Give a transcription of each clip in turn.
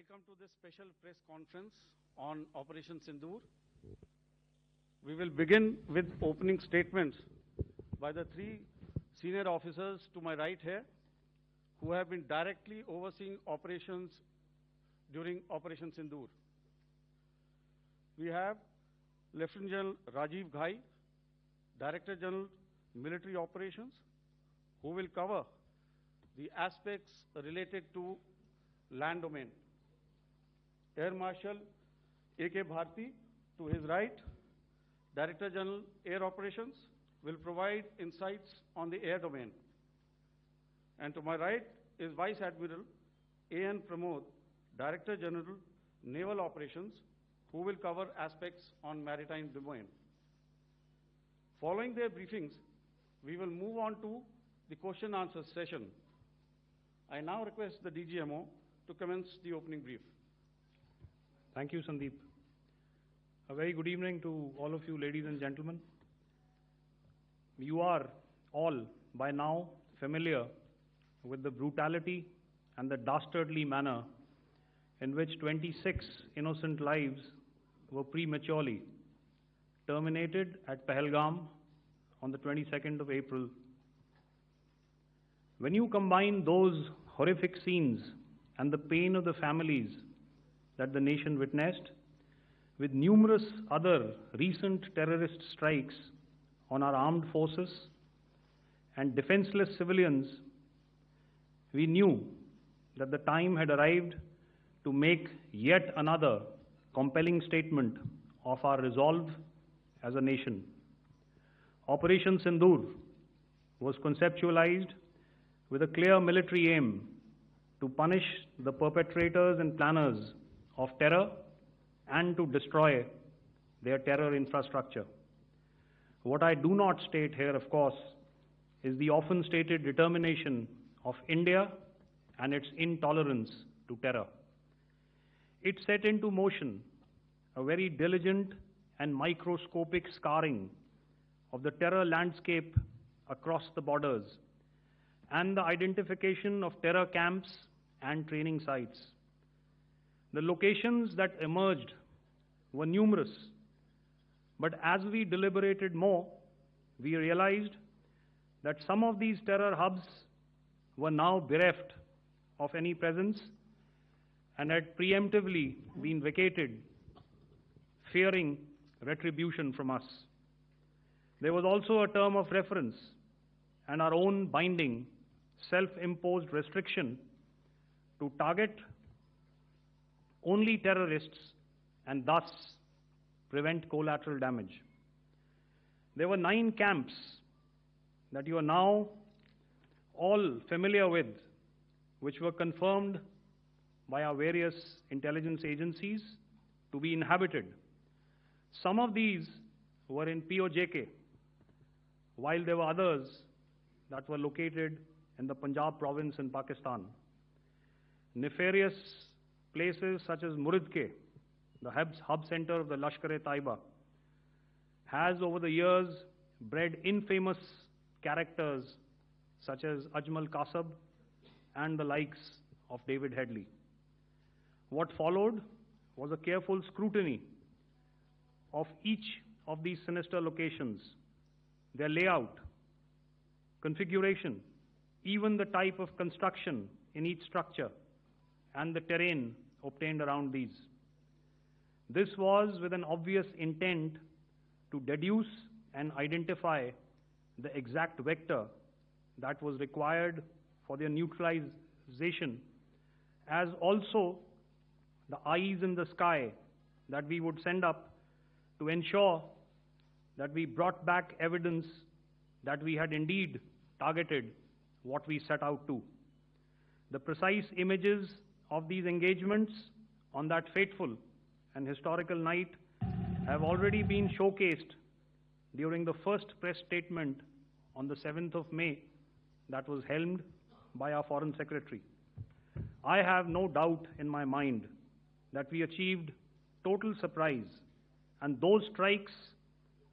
Welcome to this special press conference on Operation Sindoor. We will begin with opening statements by the three senior officers to my right here, who have been directly overseeing operations during Operation Sindoor. We have Lieutenant General Rajiv Ghai, Director General Military Operations, who will cover the aspects related to land domain. Air Marshal AK Bharti, to his right, Director General Air Operations, will provide insights on the air domain. And to my right is Vice Admiral AN Pramod, Director General Naval Operations, who will cover aspects on maritime domain. Following their briefings, we will move on to the question answer session. I now request the DGMO to commence the opening brief. Thank you, Sandeep. A very good evening to all of you, ladies and gentlemen. You are all by now familiar with the brutality and the dastardly manner in which 26 innocent lives were prematurely terminated at Pahalgam on the 22nd of April. When you combine those horrific scenes and the pain of the families that the nation witnessed with numerous other recent terrorist strikes on our armed forces and defenseless civilians, we knew that the time had arrived to make yet another compelling statement of our resolve as a nation. Operation Sindoor was conceptualized with a clear military aim to punish the perpetrators and planners of terror and to destroy their terror infrastructure. What I do not state here, of course, is the often stated determination of India and its intolerance to terror. It set into motion a very diligent and microscopic scarring of the terror landscape across the borders and the identification of terror camps and training sites. The locations that emerged were numerous, but as we deliberated more, we realized that some of these terror hubs were now bereft of any presence and had preemptively been vacated, fearing retribution from us. There was also a term of reference and our own binding, self-imposed restriction to target only terrorists and thus prevent collateral damage. There were 9 camps that you are now all familiar with, which were confirmed by our various intelligence agencies to be inhabited. Some of these were in POJK, while there were others that were located in the Punjab province in Pakistan. Nefarious places such as Muridke, the hub center of the Lashkar-e-Taiba, has over the years bred infamous characters such as Ajmal Kasab and the likes of David Headley. What followed was a careful scrutiny of each of these sinister locations, their layout, configuration, even the type of construction in each structure, and the terrain obtained around these. This was with an obvious intent to deduce and identify the exact vector that was required for their neutralization, as also the eyes in the sky that we would send up to ensure that we brought back evidence that we had indeed targeted what we set out to. The precise images of these engagements on that fateful and historical night have already been showcased during the first press statement on the 7th of May that was helmed by our Foreign Secretary. I have no doubt in my mind that we achieved total surprise, and those strikes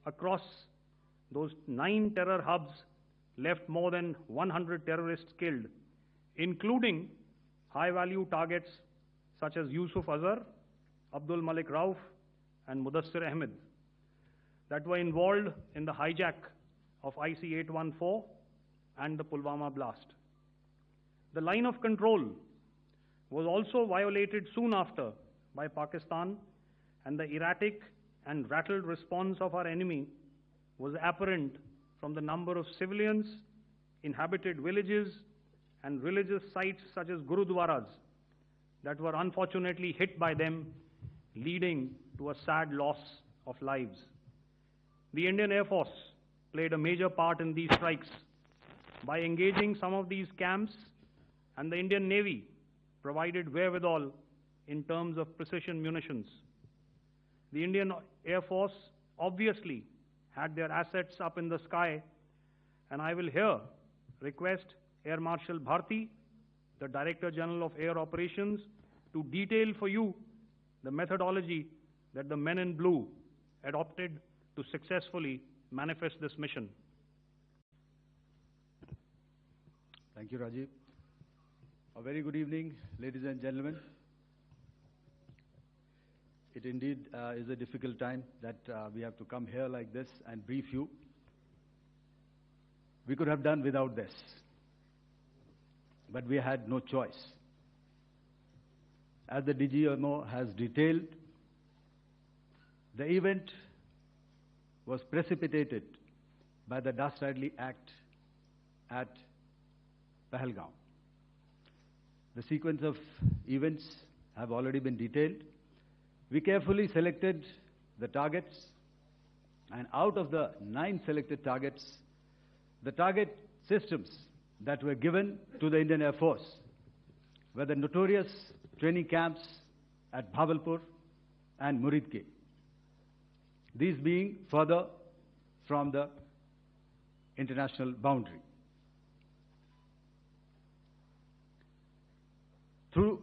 across those 9 terror hubs left more than 100 terrorists killed, including high-value targets such as Yusuf Azhar, Abdul Malik Rauf, and Mudassir Ahmed that were involved in the hijack of IC-814 and the Pulwama blast. The line of control was also violated soon after by Pakistan, and the erratic and rattled response of our enemy was apparent from the number of civilians, inhabited villages, and religious sites such as Gurudwaras that were unfortunately hit by them, leading to a sad loss of lives. The Indian Air Force played a major part in these strikes by engaging some of these camps, and the Indian Navy provided wherewithal in terms of precision munitions. The Indian Air Force obviously had their assets up in the sky, and I will here request Air Marshal Bharti, the Director General of Air Operations, to detail for you the methodology that the men in blue adopted to successfully manifest this mission. Thank you, Rajiv. A very good evening, ladies and gentlemen. It indeed is a difficult time that we have to come here like this and brief you. We could have done without this, but we had no choice. As the DGMO has detailed, the event was precipitated by the dastardly act at Pahalgam. The sequence of events have already been detailed. We carefully selected the targets, and out of the 9 selected targets, the target systems that were given to the Indian Air Force were the notorious training camps at Bhavalpur and Muridke, these being further from the international boundary. Through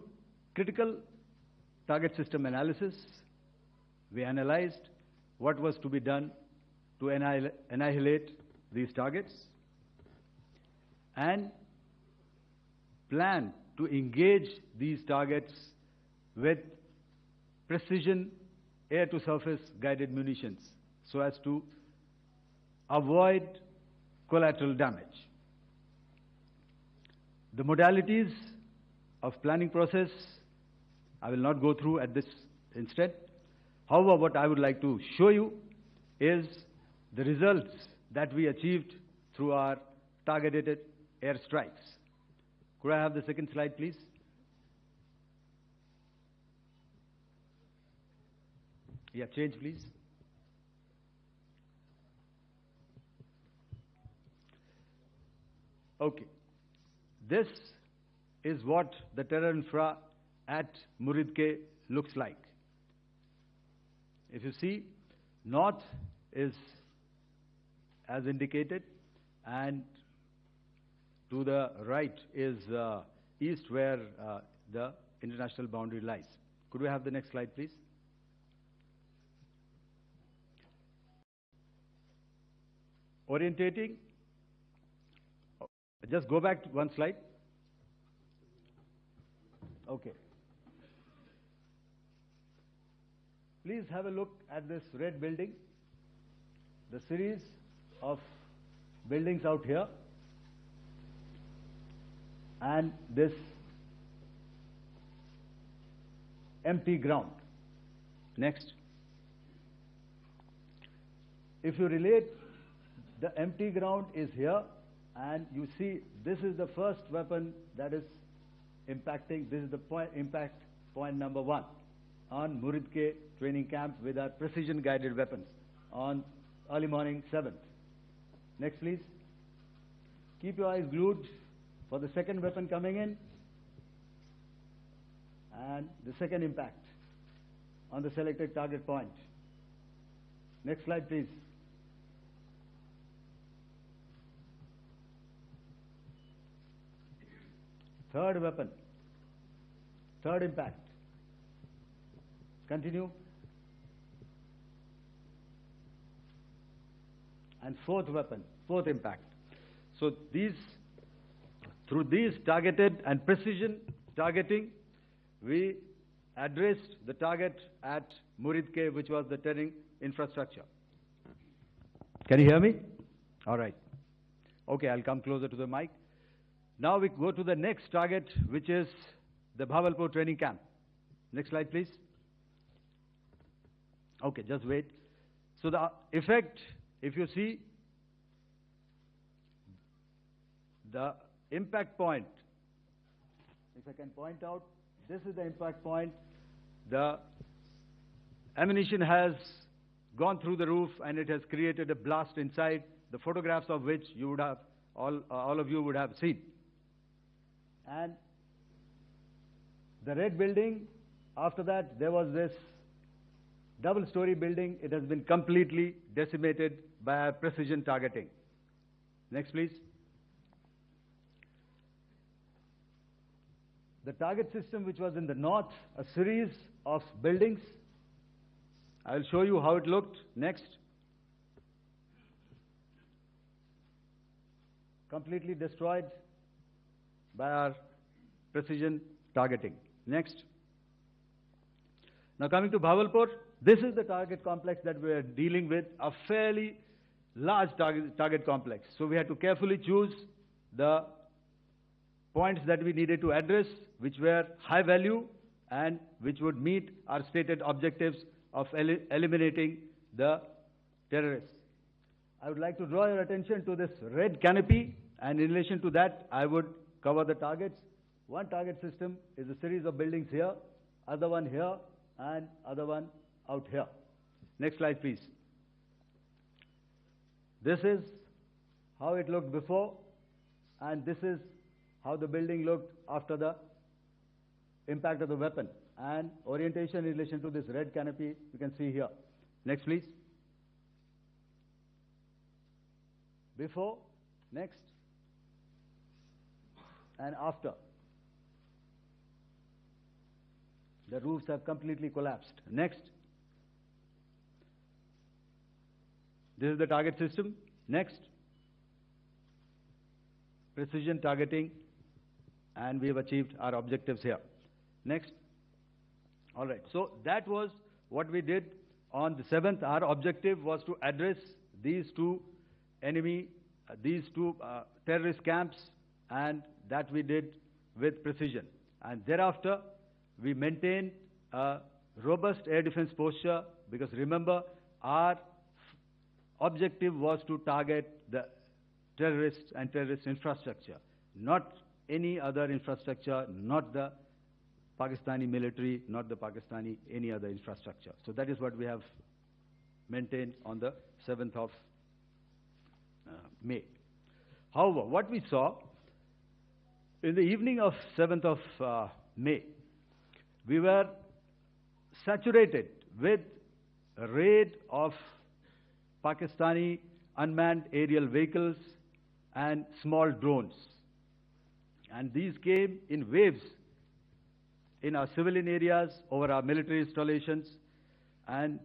critical target system analysis, we analyzed what was to be done to annihilate these targets and plan to engage these targets with precision air-to-surface guided munitions so as to avoid collateral damage. The modalities of planning process I will not go through at this instant. However, what I would like to show you is the results that we achieved through our targeted airstrikes. Could I have the second slide, please? Yeah, change, please. Okay. This is what the terror infra at Muridke looks like. If you see, north is as indicated, and to the right is east, where the international boundary lies. Could we have the next slide, please? Orientating. Just go back to one slide. Okay. Please have a look at this red building, the series of buildings out here, and this empty ground. Next. If you relate, the empty ground is here, and you see this is the first weapon that is impacting. This is the impact point number 1 on Muridke training camp with our precision guided weapons on early morning 7th. Next, please. Keep your eyes glued for the second weapon coming in and the second impact on the selected target point. Next slide, please. Third weapon, third impact. Continue. And fourth weapon, fourth impact. So through these targeted and precision targeting, we addressed the target at Muridke, which was the turning infrastructure. Can you hear me? All right. Okay, I'll come closer to the mic. Now we go to the next target, which is the Bhavalpur training camp. Next slide, please. Okay, just wait. So the effect, if you see, the impact point, if I can point out, this is the impact point. The ammunition has gone through the roof and it has created a blast inside, the photographs of which you would have, all of you would have seen. And the red building, after that, there was this double-story building. It has been completely decimated by precision targeting. Next, please. The target system, which was in the north, a series of buildings. I'll show you how it looked. Next. Completely destroyed by our precision targeting. Next. Now coming to Bhavalpur, this is the target complex that we are dealing with, a fairly large target complex. So we had to carefully choose the points that we needed to address, which were high value and which would meet our stated objectives of eliminating the terrorists. I would like to draw your attention to this red canopy, and in relation to that, I would cover the targets. One target system is a series of buildings here, other one here, and other one out here. Next slide, please. This is how it looked before, and this is how the building looked after the impact of the weapon. And orientation in relation to this red canopy, you can see here. Next, please. Before, next, and after. The roofs have completely collapsed. Next. This is the target system. Next. Precision targeting, and we have achieved our objectives here. Next. All right. So that was what we did on the 7th. Our objective was to address these two terrorist camps, and that we did with precision. And thereafter, we maintained a robust air defense posture, because remember, our objective was to target the terrorists and terrorist infrastructure, not any other infrastructure, not the Pakistani military, not the Pakistani any other infrastructure. So that is what we have maintained on the 7th of May. However, what we saw in the evening of 7th of May, we were saturated with a raid of Pakistani unmanned aerial vehicles and small drones. And these came in waves in our civilian areas, over our military installations, and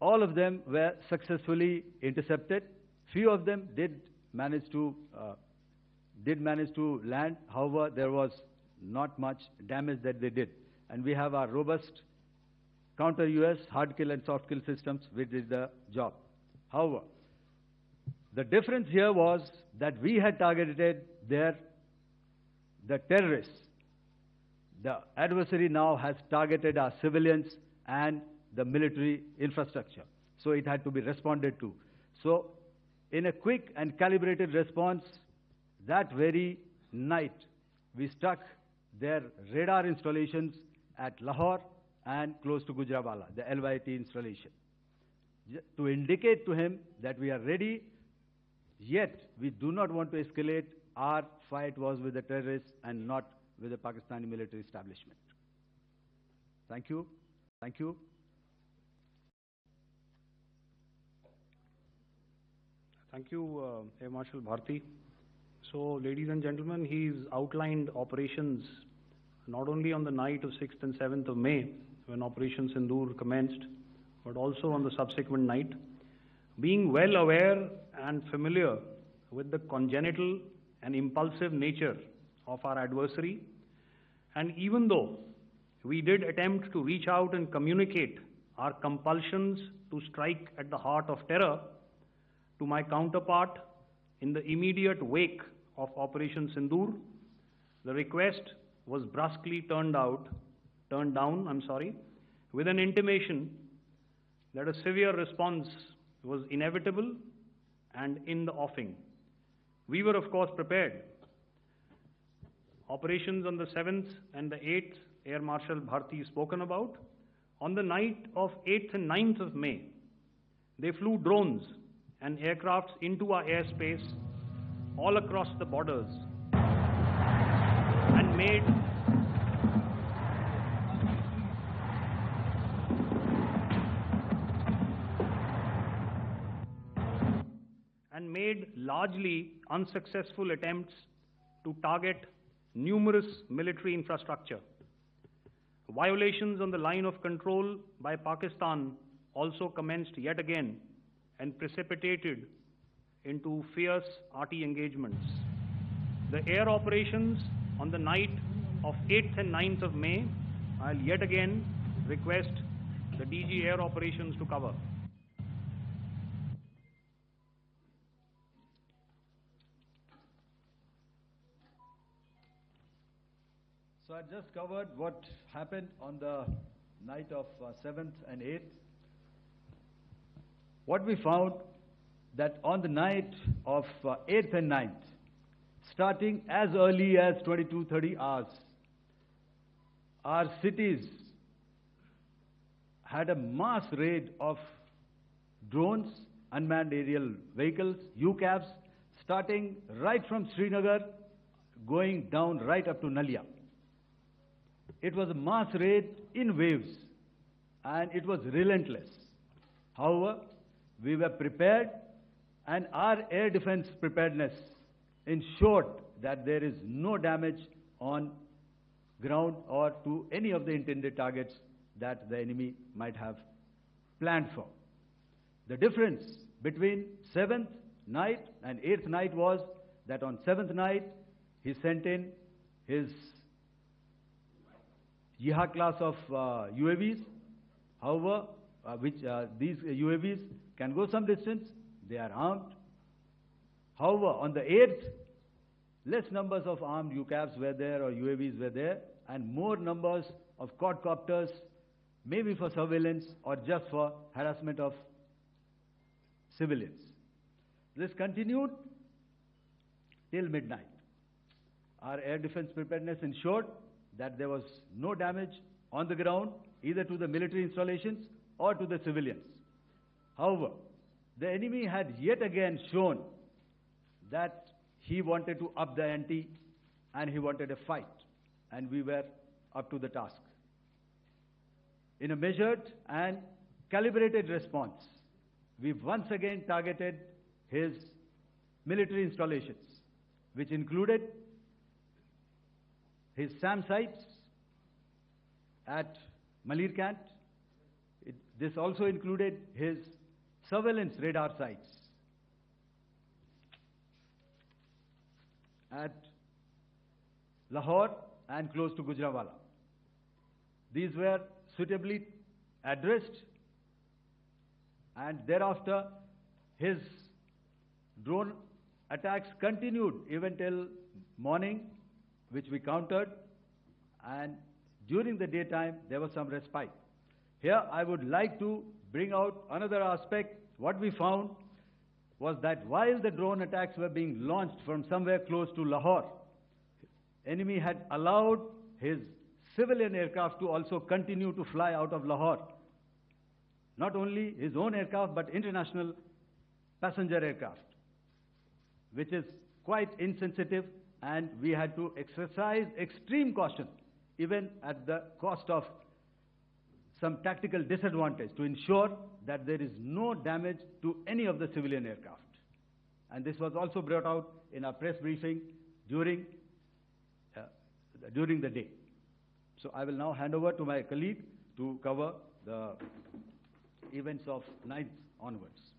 all of them were successfully intercepted. Few of them did manage to land. However, there was not much damage that they did. And we have our robust counter-US hard kill and soft kill systems which did the job. However, the difference here was that we had targeted the terrorists. The adversary now has targeted our civilians and the military infrastructure. So it had to be responded to. So in a quick and calibrated response, that very night, we struck their radar installations at Lahore and close to Gujranwala, the LYT installation, to indicate to him that we are ready, yet we do not want to escalate. Our fight was with the terrorists and not with the Pakistani military establishment. Thank you. Thank you. Thank you, Air Marshal Bharti. So, ladies and gentlemen, he's outlined operations not only on the night of 6th and 7th of May, when Operation Sindoor commenced, but also on the subsequent night. Being well aware and familiar with the congenital and impulsive nature of our adversary, and even though we did attempt to reach out and communicate our compulsions to strike at the heart of terror to my counterpart in the immediate wake of Operation Sindoor. The request was brusquely turned down, with an intimation that a severe response was inevitable and in the offing. We were, of course, prepared. Operations on the 7th and the 8th, Air Marshal Bharti spoken about. On the night of 8th and 9th of May, they flew drones and aircrafts into our airspace all across the borders and made largely unsuccessful attempts to target numerous military infrastructure. Violations on the line of control by Pakistan also commenced yet again and precipitated into fierce arty engagements. The air operations on the night of 8th and 9th of May, I'll yet again request the DG Air Operations to cover. So I just covered what happened on the night of 7th and 8th. What we found that on the night of 8th and 9th, starting as early as 22:30 hours, our cities had a mass raid of drones, unmanned aerial vehicles, UCAVs, starting right from Srinagar, going down right up to Nalia. It was a mass raid in waves, and it was relentless. However, we were prepared, and our air defense preparedness ensured that there is no damage on ground or to any of the intended targets that the enemy might have planned for. The difference between 7th night and 8th night was that on 7th night, he sent in his Jihad class of UAVs, however, these UAVs can go some distance, they are armed. However, on the 8th, less numbers of armed UCAVs were there or UAVs were there, and more numbers of quadcopters, maybe for surveillance or just for harassment of civilians. This continued till midnight. Our air defense preparedness ensured that there was no damage on the ground, either to the military installations or to the civilians. However, the enemy had yet again shown that he wanted to up the ante and he wanted a fight, and we were up to the task. In a measured and calibrated response, we once again targeted his military installations, which included his SAM sites at Malirkant. This also included his surveillance radar sites at Lahore and close to Gujranwala. These were suitably addressed, and thereafter his drone attacks continued even till morning, which we countered, and during the daytime there was some respite. Here I would like to bring out another aspect. What we found was that while the drone attacks were being launched from somewhere close to Lahore, enemy had allowed his civilian aircraft to also continue to fly out of Lahore. Not only his own aircraft, but international passenger aircraft, which is quite insensitive, and we had to exercise extreme caution, even at the cost of some tactical disadvantage, to ensure that there is no damage to any of the civilian aircraft. And this was also brought out in our press briefing during the day. So I will now hand over to my colleague to cover the events of 9th onwards.